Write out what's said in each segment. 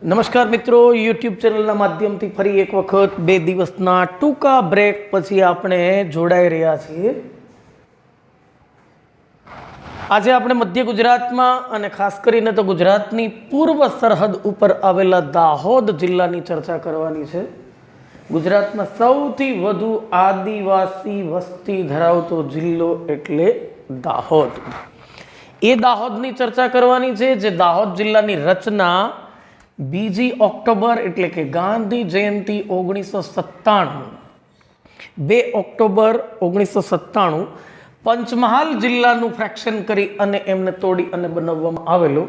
નમસ્કાર મિત્રો, યુટ્યુબ ચેનલના માધ્યમથી ફરી એક વખત 2 દિવસના ટૂંકા બ્રેક પછી આપણે જોડાઈ રહ્યા છીએ। આજે આપણે મધ્ય ગુજરાતમાં અને ખાસ કરીને તો ગુજરાતની પૂર્વ સરહદ ઉપર આવેલા દાહોદ જિલ્લાની ચર્ચા કરવાની છે। ગુજરાતમાં સૌથી વધુ આદિવાસી વસ્તી ધરાવતો જિલ્લો એટલે દાહોદ। એ દાહોદની ચર્ચા કરવાની છે, જે દાહોદ જિલ્લાની રચના 2 ઓક્ટોબર એટલે કે ગાંધી જયંતિ 1997, 2 ઓક્ટોબર 1997 પંચમહાલ જિલ્લાનું ફ્રેક્શન કરી અને એમને તોડી અને બનાવવામાં આવેલો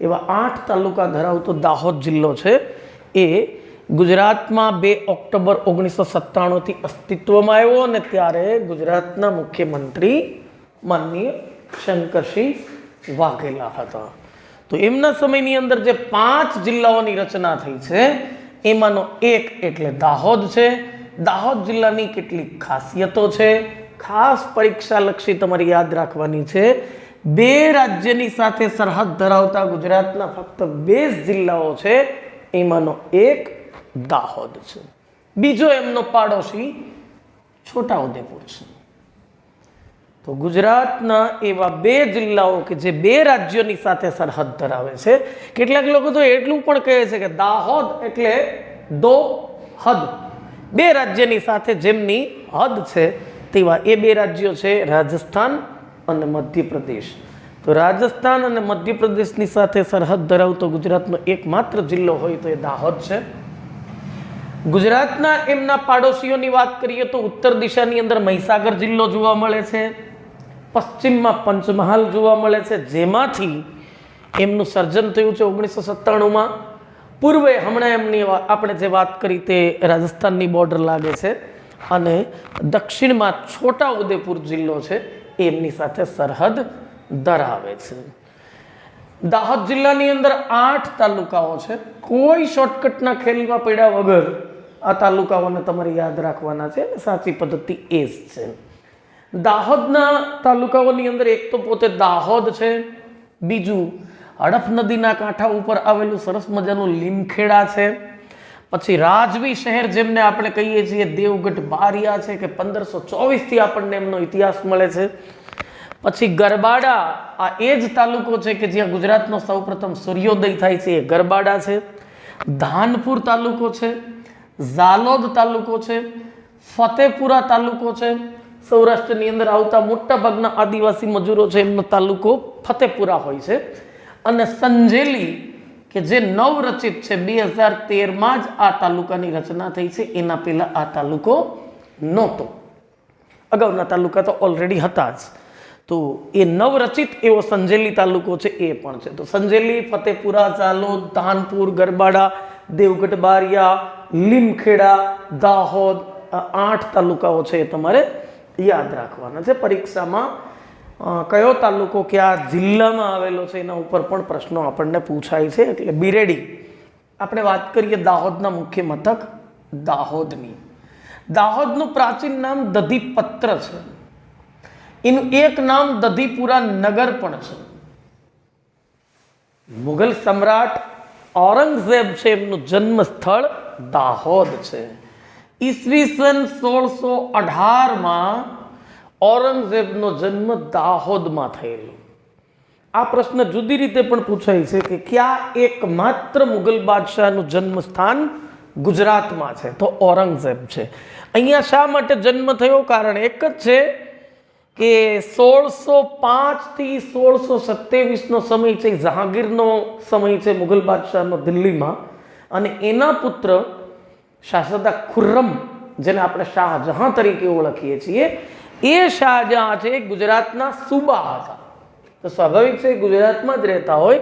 એવા 8 તાલુકા ધરાવતો દાહોદ જિલ્લો છે। એ ગુજરાતમાં 2 ઓક્ટોબર 1997 થી અસ્તિત્વમાં આવ્યો અને ત્યારે ગુજરાતના મુખ્યમંત્રી માનનીય શંકરસિંહ વાઘેલા હતા। તો એમના સમયની અંદર જે 5 જિલ્લાઓની રચના થઈ છે એમાંનો એક એટલે દાહોદ છે। દાહોદ જિલ્લાની કેટલીક ખાસિયતો છે, ખાસ પરીક્ષાલક્ષી તમારે યાદ રાખવાની છે। 2 રાજ્યની સાથે સરહદ ધરાવતા ગુજરાતના ફક્ત 2 જિલ્લાઓ છે, એમાંનો એક દાહોદ છે, બીજો એમનો પાડોશી છોટાઉદેપુર છે। તો ગુજરાતના એવા 2 જિલ્લાઓ કે જે 2 રાજ્યોની સાથે સરહદ ધરાવે છે। કેટલાક લોકો તો એટલું પણ કહે છે કે દાહોદ એટલે દો હદ, 2 રાજ્યની સાથે જેમની હદ છે તેવા એ 2 રાજ્યો છે રાજસ્થાન અને મધ્યપ્રદેશ। તો રાજસ્થાન અને મધ્યપ્રદેશની સાથે સરહદ ધરાવતો ગુજરાતનો એકમાત્ર જિલ્લો હોય તો એ દાહોદ છે। ગુજરાતના એમના પાડોશીઓની વાત કરીએ તો ઉત્તર દિશાની અંદર મહીસાગર જિલ્લો જોવા મળે છે, પશ્ચિમમાં પંચમહાલ જોવા મળે છે, જેમાંથી એમનું સર્જન થયું છે 1997માં। પૂર્વે હમણાં એમની આપણે જે વાત કરી તે રાજસ્થાનની બોર્ડર લાગે છે, અને દક્ષિણમાં છોટાઉદેપુર જિલ્લો છે એ એમની સાથે સરહદ ધરાવે છે। દાહોદ જિલ્લાની અંદર 8 તાલુકાઓ છે। કોઈ શોર્ટકટના ખેલમાં પડ્યા વગર આ તાલુકાઓને તમારે યાદ રાખવાના છે, અને સાચી પદ્ધતિ એ જ છે। દાહોદના તાલુકાઓની અંદર એક તો પોતે દાહોદ છે, બીજું હડફ નદીના કાંઠા ઉપર આવેલું સરસ મજાનું લીમખેડા છે, પછી રાજવી શહેર જેમને આપણે કહીએ છીએ દેવગઢ બારિયા છે કે 1524થી આપણને એમનો ઇતિહાસ મળે છે, પછી ગરબાડા, આ એ જ તાલુકો છે કે જ્યાં ગુજરાતનો સૌપ્રથમ સૂર્યોદય થાય છે, એ ગરબાડા છે। ધાનપુર તાલુકો છે, ઝાલોદ તાલુકો છે, ફતેપુરા તાલુકો છે, સૌરાષ્ટ્રની અંદર આવતા મોટા ભાગના આદિવાસી મજૂરો છે એમનો તાલુકો ફતેપુરા હોય છે, અને સંજેલી કે જે નવરચિત છે 2013માં જ આ તાલુકાની રચના થઈ છે, એના પહેલા આ તાલુકો નહોતો, અગાઉના તાલુકા તો ઓલરેડી હતા જ। તો એ નવરચિત એવો સંજેલી તાલુકો છે એ પણ છે। તો સંજેલી, ફતેપુરા, ઝાલોદ, ધાનપુર, ગરબાડા, દેવગઢ બારિયા, લીમખેડા, દાહોદ, આ 8 તાલુકાઓ છે એ તમારે યાદ રાખવાના છે। પરીક્ષામાં કયો તાલુકો કયા જિલ્લામાં આવેલો છે એના ઉપર પણ પ્રશ્નો આપણને પૂછાય છે, એટલે બી રેડી। આપણે વાત કરીએ દાહોદના મુખ્ય મથક દાહોદની। દાહોદનું પ્રાચીન નામ દધીપત્ર છે, એનું એક નામ દધીપુરા નગર પણ છે। મુઘલ સમ્રાટ ઔરંગઝેબ છે એમનું જન્મ સ્થળ દાહોદ છે। ઈસવીસન 1618માં ઔરંગઝેબનો જન્મ દાહોદમાં થયેલો। આ પ્રશ્ન જુદી રીતે પણ પૂછાય છે કે ક્યાં એકમાત્ર મુઘલ બાદશાહનું જન્મ સ્થાન ગુજરાતમાં છે, તો ઔરંગઝેબ છે। અહીંયા શા માટે જન્મ થયો? કારણ એક જ છે કે 1605 થી 1627નો સમય છે, જહાંગીરનો સમય છે મુઘલ બાદશાહનો દિલ્હીમાં, અને એના પુત્ર શાહઝાદા ખુર્રમ, જેને આપણે શાહજહાં તરીકે ઓળખીએ છીએ, એ શાહજહાં છે ગુજરાતના સુબા હતા। તો સ્વાભાવિક છે ગુજરાતમાં જ રહેતા હોય,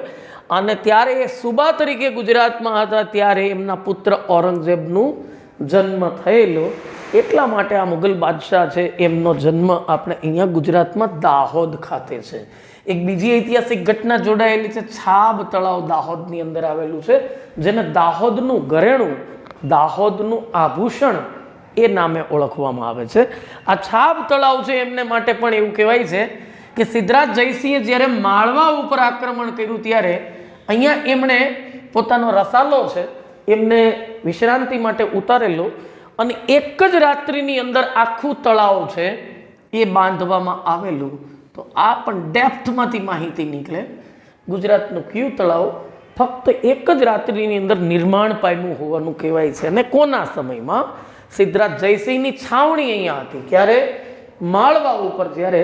અને ત્યારે એ સુબા તરીકે ગુજરાતમાં હતા ત્યારે એમના પુત્ર ઔરંગઝેબનું જન્મ થયેલો, એટલા માટે આ મુઘલ બાદશાહ છે એમનો જન્મ આપણે અહીંયા ગુજરાતમાં દાહોદ ખાતે છે। એક બીજી ઐતિહાસિક ઘટના જોડાયેલી છે, છાબ તળાવ દાહોદની અંદર આવેલું છે, જેને દાહોદનું ઘરેણું, દાહોદનું આભૂષણ એ નામે ઓળખવામાં આવે છે। આ છાબ તળાવ છે એમને માટે પણ એવું કહેવાય છે કે સિદ્ધરાજ જયસિંહે જ્યારે માળવા ઉપર આક્રમણ કર્યું ત્યારે અહીંયા એમણે પોતાનો રસાલો છે એમને વિશ્રાંતિ માટે ઉતારેલો અને એક જ રાત્રિની અંદર આખું તળાવ છે એ બાંધવામાં આવેલું. તો આ પણ ડેપ્થમાંથી માહિતી નીકળે. ગુજરાતનું કયું તળાવ ફક્ત એક જ રાત્રિની અંદર નિર્માણ પામ્યું હોવાનું કહેવાય છે. અને કોના સમયમાં? સિદ્ધરાજ જયસિંહની છાવણી અહીંયા હતી. ક્યારે? માળવા ઉપર જ્યારે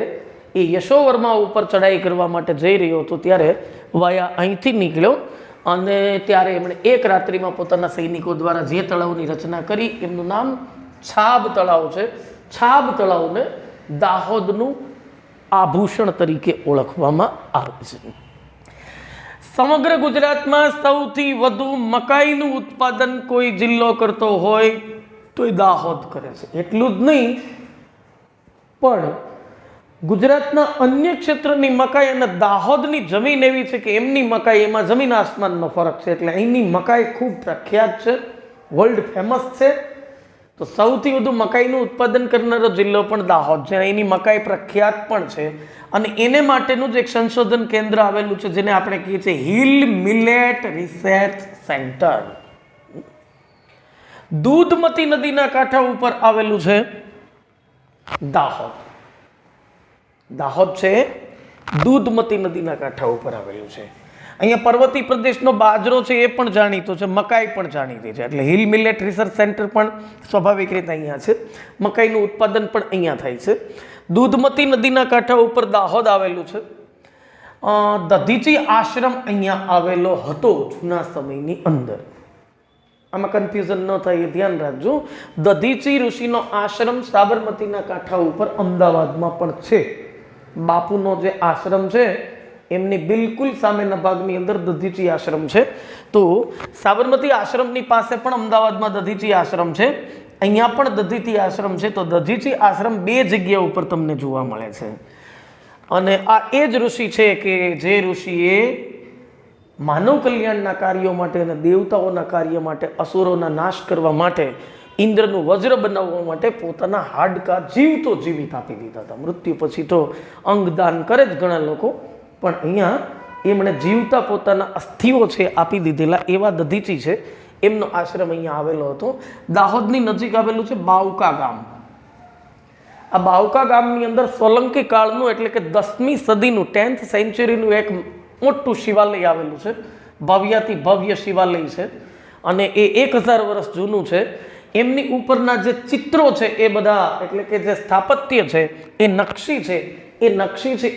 એ યશોવર્મા ઉપર ચડાઈ કરવા માટે જઈ રહ્યો હતો ત્યારે વાયા અહીંથી નીકળ્યો અને ત્યારે એમણે એક રાત્રિમાં પોતાના સૈનિકો દ્વારા જે તળાવની રચના કરી એમનું નામ છાબ તળાવ છે. છાબ તળાવને દાહોદનું આભૂષણ તરીકે ઓળખવામાં આવે છે. સમગ્ર ગુજરાતમાં સૌથી વધુ મકાઈનું ઉત્પાદન કોઈ જિલ્લો કરતો હોય તો એ દાહોદ કરે છે. એટલું જ નહીં, પણ ગુજરાતના અન્ય ક્ષેત્રની મકાઈ અને દાહોદની જમીન એવી છે કે એમની મકાઈ એમાં જમીન આસમાનનો ફરક છે. એટલે અહીંની મકાઈ ખૂબ પ્રખ્યાત છે, વર્લ્ડ ફેમસ છે. તો સૌથી વધુ મકાઈનું ઉત્પાદન કરનારો જિલ્લો પણ દાહોદ છે. અહીંની મકાઈ પ્રખ્યાત પણ છે અને એને માટેનું જ એક સંશોધન કેન્દ્ર આવેલું છે જેને આપણે કહીએ છીએ હિલ મિલેટ રિસર્ચ સેન્ટર. દૂધમતી નદીના કાંઠા ઉપર આવેલું છે દાહોદ. દાહોદ છે દૂધમતી નદીના કાંઠા ઉપર આવેલું છે. અહીંયા પર્વતીય પ્રદેશનો બાજરો છે એ પણ જાણીતો છે, મકાઈ પણ જાણીતી છે. એટલે હિલ મિલેટ રિસર્ચ સેન્ટર પણ સ્વાભાવિક રીતે અહીંયા છે. મકાઈનું ઉત્પાદન પણ અહીંયા થાય છે. દૂધમતી નદીના કાંઠા ઉપર દાહોદ આવેલું છે. દધીચી આશ્રમ અહીંયા આવેલો હતો જૂના સમયની અંદર. આમાં કન્ફ્યુઝન ન થાય એ ધ્યાન રાખજો. દધીચી ઋષિનો આશ્રમ સાબરમતીના કાંઠા ઉપર અમદાવાદમાં પણ છે. બાપુનો જે આશ્રમ છે એમની બિલકુલ સામેના ભાગની અંદર દધીચી આશ્રમ છે. તો સાબરમતી આશ્રમની પાસે પણ અમદાવાદમાં દધીચી આશ્રમ છે. અહીંયા પણ દધીચી આશ્રમ છે. તો દધીચી આશ્રમ બે જગ્યા ઉપર તમને જોવા મળે છે. અને આ એ જ ઋષિ છે કે જે ઋષિએ માનવ કલ્યાણના કાર્યો માટે અને દેવતાઓના કાર્ય માટે, અસુરોના નાશ કરવા માટે, ઇન્દ્રનું વજ્ર બનાવવા માટે પોતાના હાડકા જીવતો જીવિત આપી દીધા હતા. મૃત્યુ પછી તો અંગદાન કરે જ ઘણા લોકો, પણ અહીંયા એમણે જીવતા પોતાના અસ્થિઓ છે આપી દીધેલા એવા દધીચી છે. એમનો આશ્રમ અહીંયા આવેલો હતો. દાહોદની નજીક આવેલું છે બાવકા ગામ. આ બાવકા ગામની અંદર સોલંકી કાળનું એટલે કે 10મી સદીનું 10th સેન્ચુરીનું એક મોટું શિવાલય આવેલું છે. ભવ્યાથી ભવ્ય શિવાલય છે અને એ 1000 વર્ષ જૂનું છે. એમની ઉપરના જે ચિત્રો છે એ બધા એટલે કે જે સ્થાપત્ય છે એ નકશી છે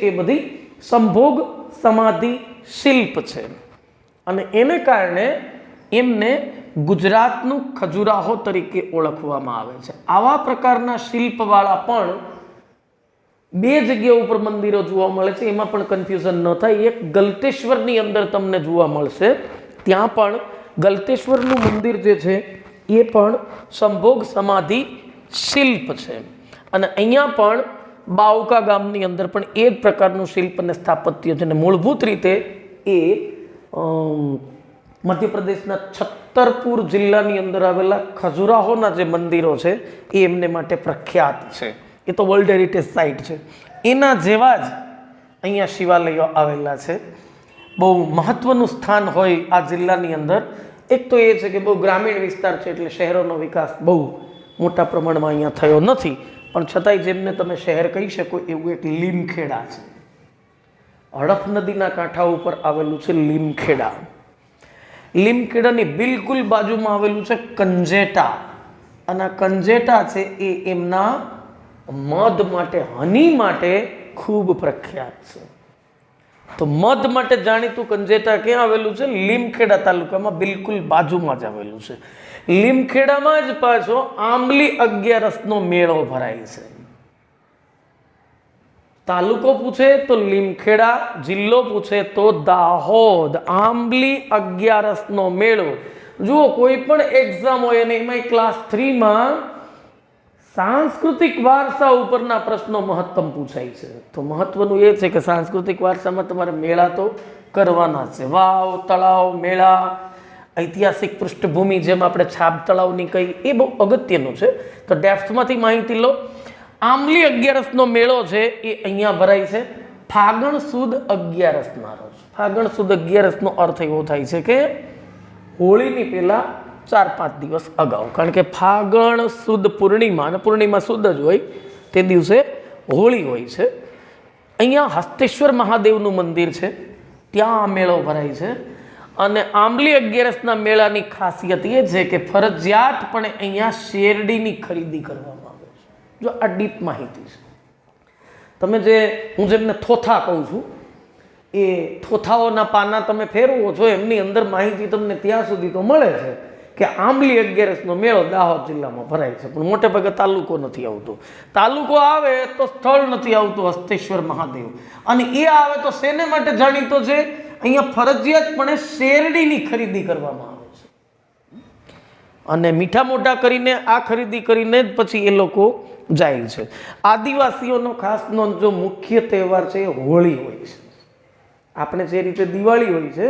એ બધી સંભોગ સમાધિ શિલ્પ છે. અને એને કારણે એમને ગુજરાતનું ખજુરાહો તરીકે ઓળખવામાં આવે છે. આવા પ્રકારના શિલ્પવાળા પણ બે જગ્યા ઉપર મંદિરો જોવા મળે છે. એમાં પણ કન્ફ્યુઝન ન થાય. એક ગલતેશ્વરની અંદર તમને જોવા મળશે. ત્યાં પણ ગલતેશ્વરનું મંદિર જે છે એ પણ સંભોગ સમાધિ શિલ્પ છે. અને અહીંયા પણ બાવકા ગામની અંદર પણ એ જ પ્રકારનું શિલ્પ અને સ્થાપત્ય છે. અને મૂળભૂત રીતે એ મધ્યપ્રદેશના છત્તરપુર જિલ્લાની અંદર આવેલા ખજુરાહોના જે મંદિરો છે એ એમને માટે પ્રખ્યાત છે. એ તો વર્લ્ડ હેરિટેજ સાઇટ છે. એના જેવા જ અહીંયા શિવાલયો આવેલા છે. બહુ મહત્વનું સ્થાન હોય આ જિલ્લાની અંદર. એક તો એ છે કે બહુ ગ્રામીણ વિસ્તાર છે એટલે શહેરોનો વિકાસ બહુ મોટા પ્રમાણમાં અહીંયા થયો નથી, પણ છતાંય જેમને તમે શહેર કહી શકો એવું એક લીમખેડા છે. હડફ નદીના કાંઠા ઉપર આવેલું છે લીમખેડા. લીમખેડાની બિલકુલ બાજુમાં આવેલું છે કંજેટા. અને કંજેટા છે એ એમના મધ માટે, હની માટે ખૂબ પ્રખ્યાત છે. તો મધ માટે જાણીતું કંજેટા ક્યાં આવેલું છે? લીમખેડા તાલુકામાં બિલકુલ બાજુમાં જ આવેલું છે. લીમખેડામાં જ પાછો આંબલી 11નો મેળો ભરાય છે. તાલુકો પૂછે તો લીમખેડા, જિલ્લો પૂછે તો દાહોદ. આંબલી 11નો મેળો. જુઓ, કોઈ પણ એક્ઝામ હોય અને એમાં ક્લાસ 3માં સાંસ્કૃતિક વારસા ઉપરના પ્રશ્નો મહત્તમ પૂછાય છે. તો મહત્વનું એ છે કે સાંસ્કૃતિક વારસામાં તમારે મેળા તો કરવાના છે. વાવ, તળાવ, મેળા, ઐતિહાસિક પૃષ્ઠભૂમિ, જેમ આપણે છાબ તળાવની કહી, એ બહુ અગત્યનું છે. તો ડેપ્થમાંથી માહિતી લો. આંબલી 11નો મેળો છે એ અહીંયા ભરાય છે ફાગણ સુદ 11ના રોજ. ફાગણ સુદ 11નો અર્થ એવો થાય છે કે હોળીની પહેલાં 4-5 દિવસ અગાઉ, કારણ કે ફાગણ સુદ પૂર્ણિમા અને પૂર્ણિમા સુદ જ હોય તે દિવસે હોળી હોય છે. અહીંયા હસ્તેશ્વર મહાદેવનું મંદિર છે, ત્યાં આ મેળો ભરાય છે. અને આંબલી 11સના મેળાની ખાસિયત એ છે કે ફરજિયાતપણે અહીંયા શેરડીની ખરીદી કરવામાં આવે છે. જો આ ડીપ માહિતી છે. તમે હું જેમને થોથા કહું છું, એ થોથાઓના પાના તમે ફેરવો છો, એમની અંદર માહિતી તમને ત્યાં સુધી તો મળે છે કે આંબલી 11સનો મેળો દાહોદ જિલ્લામાં ભરાય છે, પણ મોટે ભાગે તાલુકો નથી આવતો. તાલુકો આવે તો સ્થળ નથી આવતું હસ્તેશ્વર મહાદેવ, અને એ આવે તો શેને માટે જાણીતો છે? અહીંયા ફરજિયાતપણે શેરડીની ખરીદી કરવામાં આવે છે, અને મીઠા મોટા કરીને આ ખરીદી કરીને જ પછી એ લોકો જાય છે. આદિવાસીઓનો ખાસ જો મુખ્ય તહેવાર છે એ હોળી હોય છે. આપણે જે રીતે દિવાળી હોય છે,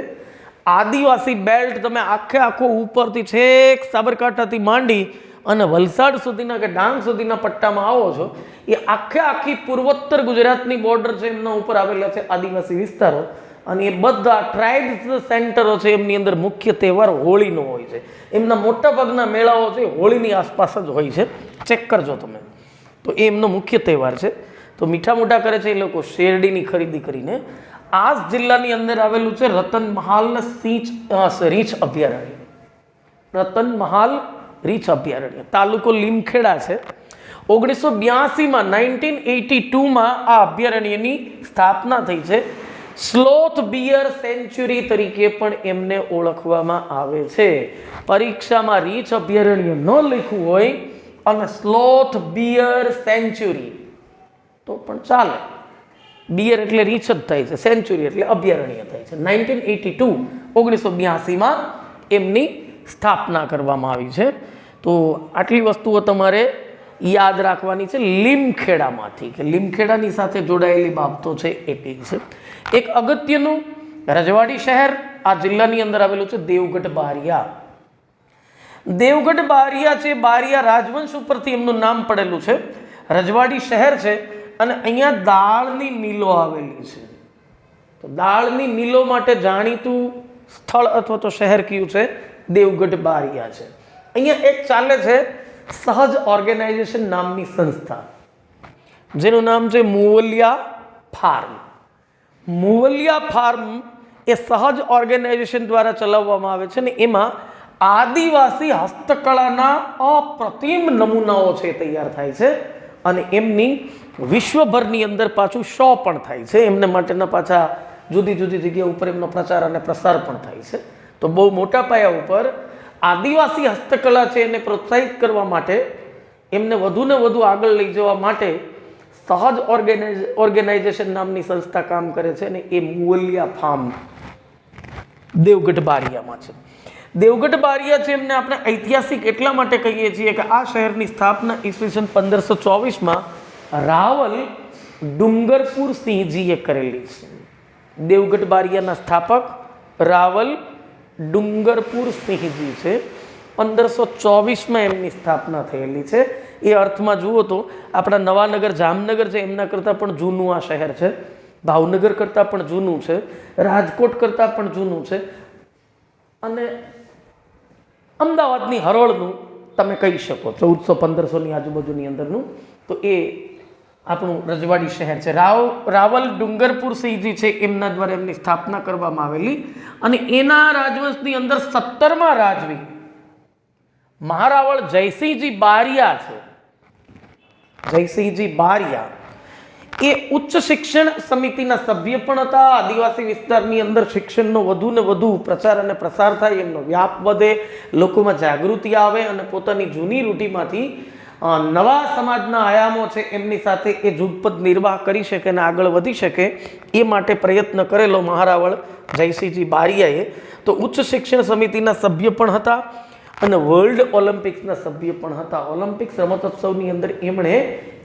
આદિવાસી બેલ્ટ તમે આખો ઉપરથી છેક સાબરકાંઠાથી માંડી અને વલસાડ સુધીના કે ડાંગ સુધીના પટ્ટામાં આવો છો, એ આખી પૂર્વોત્તર ગુજરાતની બોર્ડર છે, એમના ઉપર આવેલા છે આદિવાસી વિસ્તારો, અને એ બધા ટ્રાઇબ્સ સેન્ટરો છે, એમની અંદર મુખ્ય તહેવાર હોળીનો હોય છે. એમના મોટા ભાગના મેળાઓ છે હોળીની આસપાસ જ હોય છે, ચેક કરજો તમે. તો એ એમનો મુખ્ય તહેવાર છે. તો મીઠા મોટા કરે છે એ લોકો શેરડીની ખરીદી કરીને. આ જ જિલ્લાની અંદર આવેલું છે રતનમહાલ રીંછ અભયારણ્ય. રતનમહાલ રીંછ અભયારણ્ય તાલુકો લીમખેડા છે. 1982માં 1982માં આ અભયારણ્યની સ્થાપના થઈ છે. સ્લોથ બિયર સેન્ચ્યુરી તરીકે પણ એમને ઓળખવામાં આવે છે. પરીક્ષામાં રીંછ અભયારણ્ય ન લખ્યું હોય અને સ્લોથ બિયર સેન્ચ્યુરી તો પણ ચાલે. બિયર એટલે રીંછ જ થાય છે, સેન્ચ્યુરી એટલે અભયારણ્ય થાય છે. 1982માં એમની સ્થાપના કરવામાં આવી છે. તો આટલી વસ્તુઓ તમારે યાદ રાખવાની છે લીમખેડામાંથી, કે લીમખેડાની સાથે જોડાયેલી બાબતો છે એટલી છે. એક અગત્યનું રજવાડી શહેર આ જિલ્લાની અંદર આવેલું છે દેવગઢ બારિયા. દેવગઢ બારિયા છે, બારિયા રાજવંશ ઉપરથી એમનું નામ પડેલું છે. રજવાડી શહેર છે અને અહીંયા દાળની મિલો આવેલી છે. તો દાળની મિલો માટે જાણીતું સ્થળ અથવા તો શહેર કયું છે? દેવગઢ બારિયા છે. અહીંયા એક ચાલે છે સહજ ઓર્ગેનાઇઝેશન નામની સંસ્થા, જેનું નામ છે મુવલિયા ફાર્મ. મુવલિયા ફાર્મ એ સહજ ઓર્ગેનાઇઝેશન દ્વારા ચલાવવામાં આવે છે, ને એમાં આદિવાસી હસ્તકળાના અપ્રતિમ નમૂનાઓ છે તૈયાર થાય છે, અને એમની વિશ્વભરની અંદર પાછું શો પણ થાય છે. એમને માટેના પાછા જુદી જુદી જગ્યા ઉપર એમનો પ્રચાર અને પ્રસાર પણ થાય છે. તો બહુ મોટા પાયા ઉપર આદિવાસી હસ્તકલા છે એને પ્રોત્સાહિત કરવા માટે, એમને વધુને વધુ આગળ લઈ જવા માટે સહજ ઓર્ગેનાઇઝેશન નામની સંસ્થા કામ કરે છે, અને એ મુવલિયા ફાર્મ દેવગઢ બારિયામાં છે. દેવગઢ બારિયા છે એમને આપણે ઐતિહાસિક એટલા માટે કહીએ છીએ કે આ શહેરની સ્થાપના ઈસવીસન 1524માં રાવલ ડુંગરપુર સિંહજીએ કરેલી છે. દેવગઢ બારિયાના સ્થાપક રાવલ ડુંગરપુર સિંહજી છે. 1524માં એમની સ્થાપના થયેલી છે. એ અર્થમાં જુઓ તો આપણા નવાનગર જામનગર છે એમના કરતાં પણ જૂનું આ શહેર છે, ભાવનગર કરતાં પણ જૂનું છે, રાજકોટ કરતાં પણ જૂનું છે, અને અમદાવાદની હરોળનું તમે કહી શકો 1400-1500ની આજુબાજુની અંદરનું. તો એ આપણું રજવાડી શહેર છે. રાવલ ડુંગરપુર સિંહજી છે એમના દ્વારા એમની સ્થાપના કરવામાં આવેલી, અને એના રાજવંશની અંદર 17મા રાજવી મહારાવળ જયસિંહજી બારિયા છે. જયસિંહજી બારિયા એ ઉચ્ચ શિક્ષણ સમિતિના સભ્ય પણ હતા. આદિવાસી વિસ્તારની અંદર શિક્ષણનો વધુ ને વધુ પ્રચાર અને પ્રસાર થાય, એમનો વ્યાપ વધે, લોકોમાં જાગૃતિ આવે અને પોતાની જૂની રૂઢિમાંથી નવા સમાજના આયામો છે એમની સાથે એ જુગપદ નિર્વાહ કરી શકે અને આગળ વધી શકે, એ માટે પ્રયત્ન કરેલો મહારાવળ જયસિંહજી બારિયાએ. તો ઉચ્ચ શિક્ષણ સમિતિના સભ્ય પણ હતા અને વર્લ્ડ ઓલિમ્પિક્સના સભ્ય પણ હતા. ઓલિમ્પિક્સ રમતોત્સવની અંદર એમણે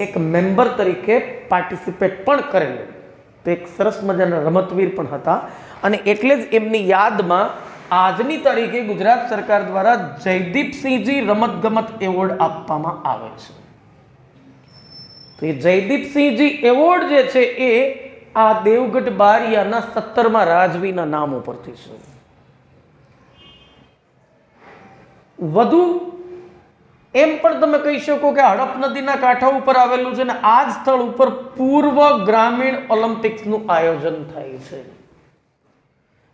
એક મેમ્બર તરીકે પાર્ટિસિપેટ પણ કરેલું. તો એક સરસ મજાના રમતવીર પણ હતા, અને એટલે જ એમની યાદમાં આજની તારીખે ગુજરાત સરકાર દ્વારા જયદીપસિંહજી રમતગમત એવોર્ડ આપવામાં આવે છે. તો એ જયદીપસિંહજી એવોર્ડ જે છે એ આ દેવગઢ બારિયાના 17મા રાજવીના નામ ઉપરથી છે. વધુ એમ પણ તમે કહી શકો કે હડપ નદીના કાંઠા ઉપર આવેલું છે ને આ જ સ્થળ ઉપર પૂર્વ ગ્રામીણ ઓલિમ્પિક્સનું આયોજન થાય છે.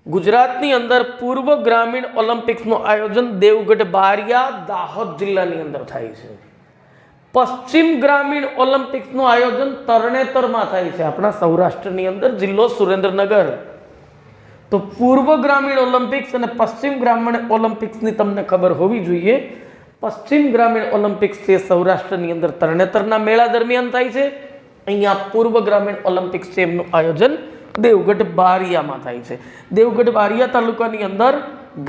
ગુજરાતની અંદર પૂર્વ ગ્રામીણ ઓલિમ્પિક્સનું આયોજન દેવગઢ બારિયા દાહોદ જિલ્લાની અંદર થાય છે. પશ્ચિમ ગ્રામીણ ઓલિમ્પિક્સનું આયોજન તરણેતરમાં થાય છે, આપણા સૌરાષ્ટ્રની અંદર, જિલ્લો સુરેન્દ્રનગર. તો પૂર્વ ગ્રામીણ ઓલિમ્પિક્સ અને પશ્ચિમ ગ્રામીણ ઓલિમ્પિક્સની તમને ખબર હોવી જોઈએ. પશ્ચિમ ગ્રામીણ ઓલિમ્પિક્સ છે સૌરાષ્ટ્રની અંદર તરણેતરના મેળા દરમિયાન થાય છે. અહીંયા પૂર્વ ગ્રામીણ ઓલિમ્પિક્સ છે એમનું આયોજન દેવગઢ બારિયામાં થાય છે. દેવગઢ બારિયા તાલુકાની અંદર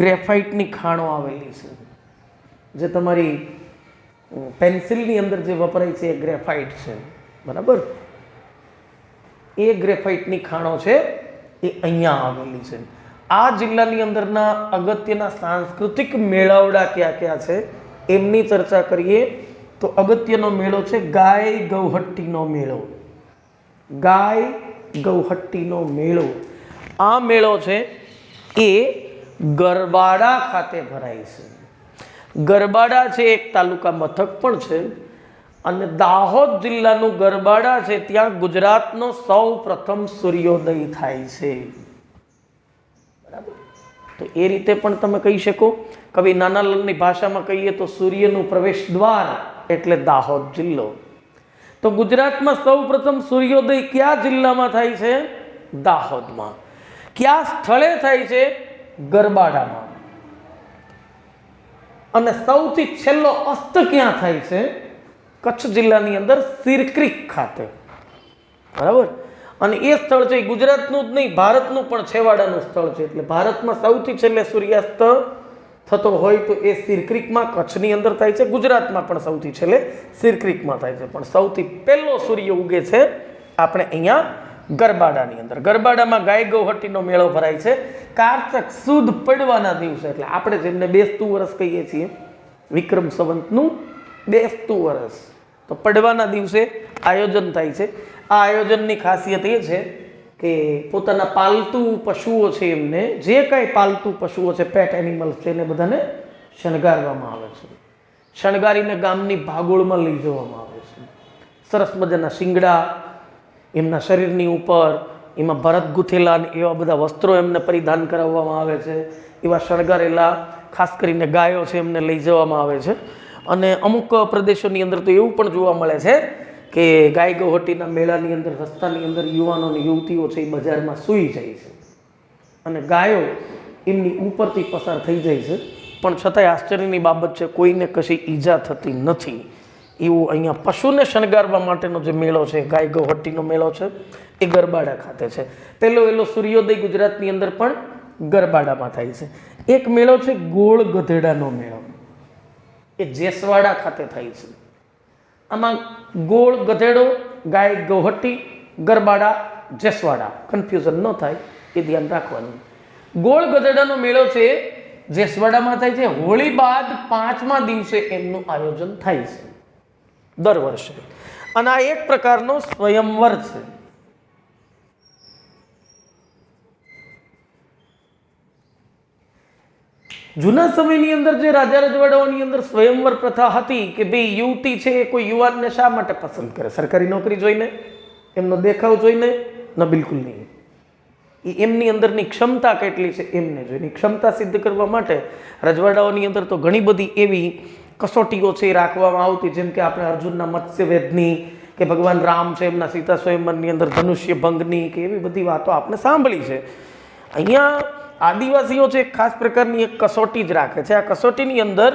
ગ્રેફાઇટની ખાણો આવેલી છે. જે તમારી પેન્સિલની અંદર જે વપરાય છે એ ગ્રેફાઇટ છે, બરાબર. એ ગ્રેફાઇટની ખાણો છે એ અહીંયા આવેલી છે. આ જિલ્લાની અંદરના અગત્યના સાંસ્કૃતિક મેળાવડા ક્યાં ક્યાં છે એમની ચર્ચા કરીએ તો અગત્યનો મેળો છે ગાય ગૌહટ્ટીનો મેળો. ગાય ગૌહટ્ટીનો મેળો, આ મેળો છે એ ગરબાડા ખાતે ભરાય છે. ગરબાડા છે એક તાલુકા મથક પણ છે અને દાહોદ જિલ્લાનું ગરબાડા છે ત્યાં ગુજરાતનો સૌ પ્રથમ સૂર્યોદય થાય છે, બરાબર. તો એ રીતે પણ તમે કહી શકો. કવિ નાનાલાલની ભાષામાં કહીએ તો સૂર્યનું પ્રવેશ દ્વાર એટલે દાહોદ જિલ્લો. તો ગુજરાતમાં સૌ પ્રથમ સૂર્યોદય કયા જિલ્લામાં થાય છે? દાહોદમાં. કયા સ્થળે થાય છે? ગરબાડામાં. અને સૌથી છેલ્લો અસ્ત ક્યાં થાય છે? કચ્છ જિલ્લાની અંદર સિરક્રીક ખાતે, બરાબર. અને એ સ્થળ છે ગુજરાતનું જ નહીં ભારતનું પણ છેવાડાનું સ્થળ છે. એટલે ભારતમાં સૌથી છેલ્લે સૂર્યાસ્ત થતો હોય તો એ સિરક્રીકમાં કચ્છની અંદર થાય છે. ગુજરાતમાં પણ સૌથી છેલ્લે સિરક્રીકમાં થાય છે. પણ સૌથી પહેલો સૂર્ય ઉગે છે આપણે અહીંયા ગરબાડાની અંદર. ગરબાડામાં ગાય ગૌહટ્ટીનો મેળો ભરાય છે કારતક સુદ પડવાના દિવસે. એટલે આપણે જેમને બેસતું વરસ કહીએ છીએ, વિક્રમ સંવતનું બેસતું વરસ, તો પડવાના દિવસે આયોજન થાય છે. આ આયોજનની ખાસિયત એ છે કે પોતાના પાલતુ પશુઓ છે એમને, જે કાંઈ પાલતુ પશુઓ છે, પેટ એનિમલ્સ છે, એને બધાને શણગારવામાં આવે છે. શણગારીને ગામની ભાગોળમાં લઈ જવામાં આવે છે. સરસ મજાના શિંગડા એમના શરીરની ઉપર, એમાં ભરત ગૂંથેલા એવા બધા વસ્ત્રો એમને પરિધાન કરાવવામાં આવે છે. એવા શણગારેલા ખાસ કરીને ગાયો છે એમને લઈ જવામાં આવે છે. અને અમુક પ્રદેશોની અંદર તો એવું પણ જોવા મળે છે કે ગાય ગૌહટ્ટીના મેળાની અંદર રસ્તાની અંદર યુવાનો અને યુવતીઓ છે એ બજારમાં સૂઈ જાય છે અને ગાયો એમની ઉપરથી પસાર થઈ જાય છે, પણ છતાંય આશ્ચર્યની બાબત છે કોઈને કશી ઈજા થતી નથી. એવું અહીંયા પશુને શણગારવા માટેનો જે મેળો છે, ગાય ગૌહટ્ટીનો મેળો છે, એ ગરબાડા ખાતે છે. પહેલો વહેલો સૂર્યોદય ગુજરાતની અંદર પણ ગરબાડામાં થાય છે. એક મેળો છે ગોળ ગધેડાનો મેળો, એ જેસવાડા ખાતે થાય છે. આમાં ગોળ ગધેડો, ગાય ગૌહટ્ટી, ગરબાડા, જેસવાડા, કન્ફ્યુઝન ન થાય એ ધ્યાન રાખવાનું. ગોળ ગધેડાનો મેળો છે જેસવાડામાં થાય છે. હોળી બાદ 5મા દિવસે એમનું આયોજન થાય છે દર વર્ષે. અને આ એક પ્રકારનો સ્વયંવર છે. જૂના સમયની અંદર જે રાજા રજવાડાઓની અંદર સ્વયંવર પ્રથા હતી કે ભાઈ યુવતી છે એ કોઈ યુવાનને શા માટે પસંદ કરે? સરકારી નોકરી જોઈને, એમનો દેખાવ જોઈને? ન, બિલકુલ નહીં. એ એમની અંદરની ક્ષમતા કેટલી છે એમને જોઈને. ક્ષમતા સિદ્ધ કરવા માટે રજવાડાઓની અંદર તો ઘણી બધી એવી કસોટીઓ છે એ રાખવામાં આવતી, જેમ કે આપણે અર્જુનના મત્સ્યવેદની, કે ભગવાન રામ છે એમના સીતા સ્વયંવરની અંદર ધનુષ્ય ભંગની, કે એવી બધી વાતો આપણે સાંભળી છે. અહીંયા આદિવાસીઓ છે એક ખાસ પ્રકારની એક કસોટી જ રાખે છે. આ કસોટીની અંદર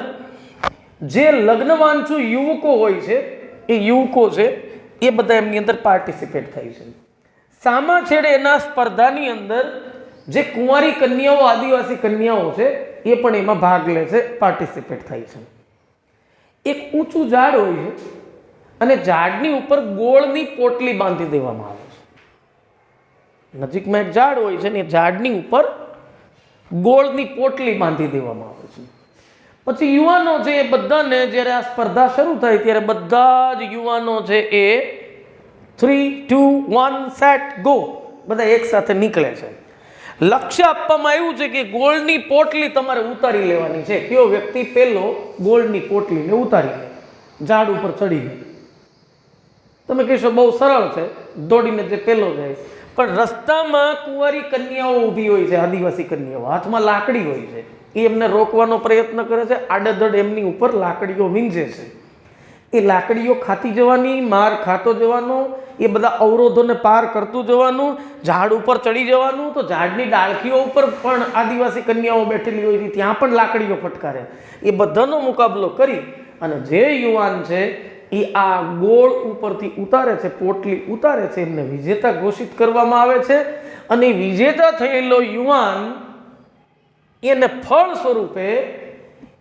જે લગ્નવાંછુ યુવકો હોય છે એ યુવકો છે એ બધા એમની અંદર પાર્ટિસિપેટ થાય છે. સામા છેડે એના સ્પર્ધાની અંદર જે કુંવારી કન્યાઓ, આદિવાસી કન્યાઓ છે એ પણ એમાં ભાગ લે છે, પાર્ટિસિપેટ થાય છે. એક ઊંચું ઝાડ હોય છે અને ઝાડની ઉપર ગોળની પોટલી બાંધી દેવામાં આવે છે. નજીકમાં એક ઝાડ હોય છે ને એ ઝાડની ઉપર ગોળની પોટલી બાંધી દેવામાં આવે છે. પછી યુવાનો છે એ બધાને જ્યારે આ સ્પર્ધા શરૂ થાય ત્યારે બધા જ યુવાનો છે એ 3, 2, 1 સેટ ગો બધા એક સાથે નીકળે છે. લક્ષ્ય આપવામાં આવ્યું છે કે ગોળની પોટલી તમારે ઉતારી લેવાની છે. કયો વ્યક્તિ પેલો ગોળની પોટલીને ઉતારી લે ઝાડ ઉપર ચડીને? તમે કહેશો બહુ સરળ છે, દોડીને જે પેલો જાય. પણ રસ્તામાં કુંવારી કન્યાઓ ઊભી હોય છે, આદિવાસી કન્યાઓ, હાથમાં લાકડી હોય છે. એ એમને રોકવાનો પ્રયત્ન કરે છે, આડેધડ એમની ઉપર લાકડીઓ વીંજે છે. એ લાકડીઓ ખાતી જવાની, માર ખાતો જવાનો, એ બધા અવરોધોને પાર કરતું જવાનું, ઝાડ ઉપર ચડી જવાનું. તો ઝાડની ડાળખીઓ ઉપર પણ આદિવાસી કન્યાઓ બેઠેલી હોય છે, ત્યાં પણ લાકડીઓ ફટકારે. એ બધાનો મુકાબલો કરી અને જે યુવાન છે એ આ ગોળ ઉપરથી ઉતારે છે, પોટલી ઉતારે છે, એમને વિજેતા ઘોષિત કરવામાં આવે છે. અને વિજેતા થયેલો યુવાન એને ફળ સ્વરૂપે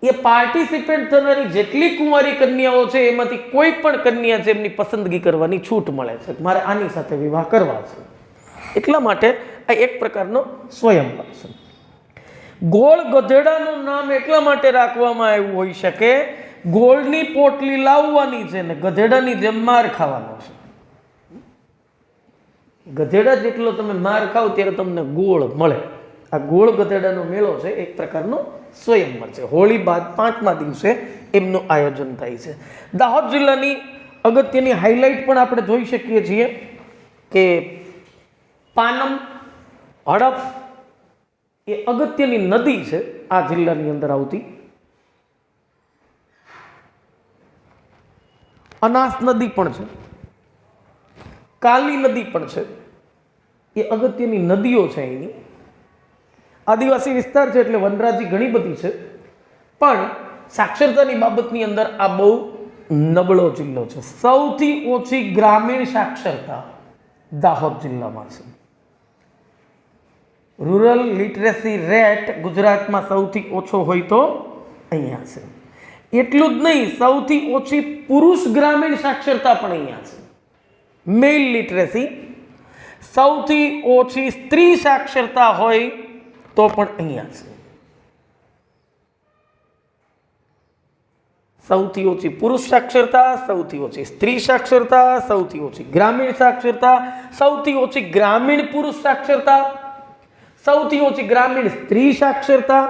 એ પાર્ટિસિપેટ થનારી જેટલી કુંવારી કન્યાઓ છે એમાંથી કોઈ પણ કન્યા છે એમની પસંદગી કરવાની છૂટ મળે છે. મારે આની સાથે વિવાહ કરવા છે. એટલા માટે આ એક પ્રકારનો સ્વયંવર છે. ગોળ ગધેડાનું નામ એટલા માટે રાખવામાં આવ્યું હોઈ શકે, ગોળની પોટલી લાવવાની છે ને ગધેડાની જેમ માર ખાવાનો છે. ગધેડા જેટલો તમે માર ખાવ ત્યારે તમને ગોળ મળે. આ ગોળ ગધેડાનો મેળો છે એક પ્રકારનો સ્વયંવર છે. હોળી બાદ 5મા દિવસે એમનું આયોજન થાય છે. દાહોદ જિલ્લાની અગત્યની હાઇલાઇટ પણ આપણે જોઈ શકીએ છીએ કે પાનમ, હડપ એ અગત્યની નદી છે આ જિલ્લાની અંદર આવતી. અનાસ નદી પણ છે, કાલી નદી પણ છે. એ અગત્યની નદીઓ છે. એની આદિવાસી વિસ્તાર છે એટલે વનરાજી ઘણી બધી છે, પણ સાક્ષરતાની બાબતની અંદર આ બહુ નબળો જિલ્લો છે. સૌથી ઓછી ગ્રામીણ સાક્ષરતા દાહોદ જિલ્લામાં છે. રૂરલ લિટરેસી રેટ ગુજરાતમાં સૌથી ઓછો હોય તો અહીંયા છે. એટલું જ નહીં, સૌથી ઓછી પુરુષ ગ્રામીણ સાક્ષરતા પણ અહીંયા છે. મેલ લિટરેસી. સૌથી ઓછી સ્ત્રી સાક્ષરતા હોય તો પણ અહીંયા છે. સૌથી ઓછી પુરુષ સાક્ષરતા, સૌથી ઓછી સ્ત્રી સાક્ષરતા, સૌથી ઓછી ગ્રામીણ સાક્ષરતા, સૌથી ઓછી ગ્રામીણ પુરુષ સાક્ષરતા, સૌથી ઓછી ગ્રામીણ સ્ત્રી સાક્ષરતા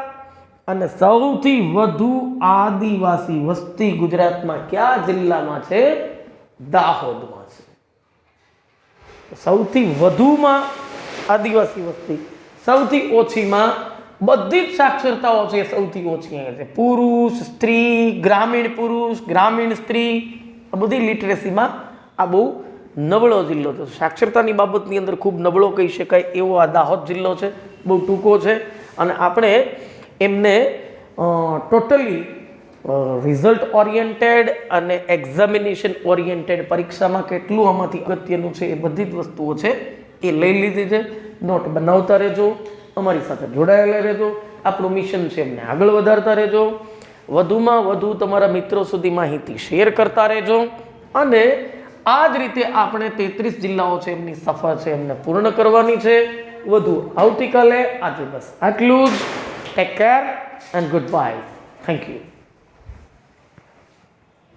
અને સૌથી વધુ આદિવાસી વસ્તી ગુજરાતમાં કયા જિલ્લામાં છે? દાહોદમાં છે. સૌથી વધુમાં આદિવાસી વસ્તી, સૌથી ઓછીમાં બધી જ સાક્ષરતાઓ છે સૌથી ઓછી અહીંયા છે. પુરુષ, સ્ત્રી, ગ્રામીણ પુરુષ, ગ્રામીણ સ્ત્રી, આ બધી લિટરેસીમાં આ બહુ નબળો જિલ્લો છે. સાક્ષરતાની બાબતની અંદર ખૂબ નબળો કહી શકાય એવો આ દાહોદ જિલ્લો છે. બહુ ટૂંકો છે અને આપણે એમને ટોટલી રિઝલ્ટ ઓરિએન્ટેડ અને એક્ઝામિનેશન ઓરિએન્ટેડ પરીક્ષામાં કેટલું આમાંથી અગત્યનું છે એ બધી જ વસ્તુઓ છે એ લઈ લીધી છે. નોટ બનાવતા રહેજો, અમારી સાથે જોડાયેલા રહેજો. આપણું મિશન છે એમને આગળ વધારતા રહેજો. વધુમાં વધુ તમારા મિત્રો સુધી માહિતી શેર કરતા રહેજો અને આ જ રીતે આપણે 33 જિલ્લાઓ છે એમની સફર છે એમને પૂર્ણ કરવાની છે. વધુ આવતીકાલે. આજે બસ આટલું જ. Take care and good bye. Thank you.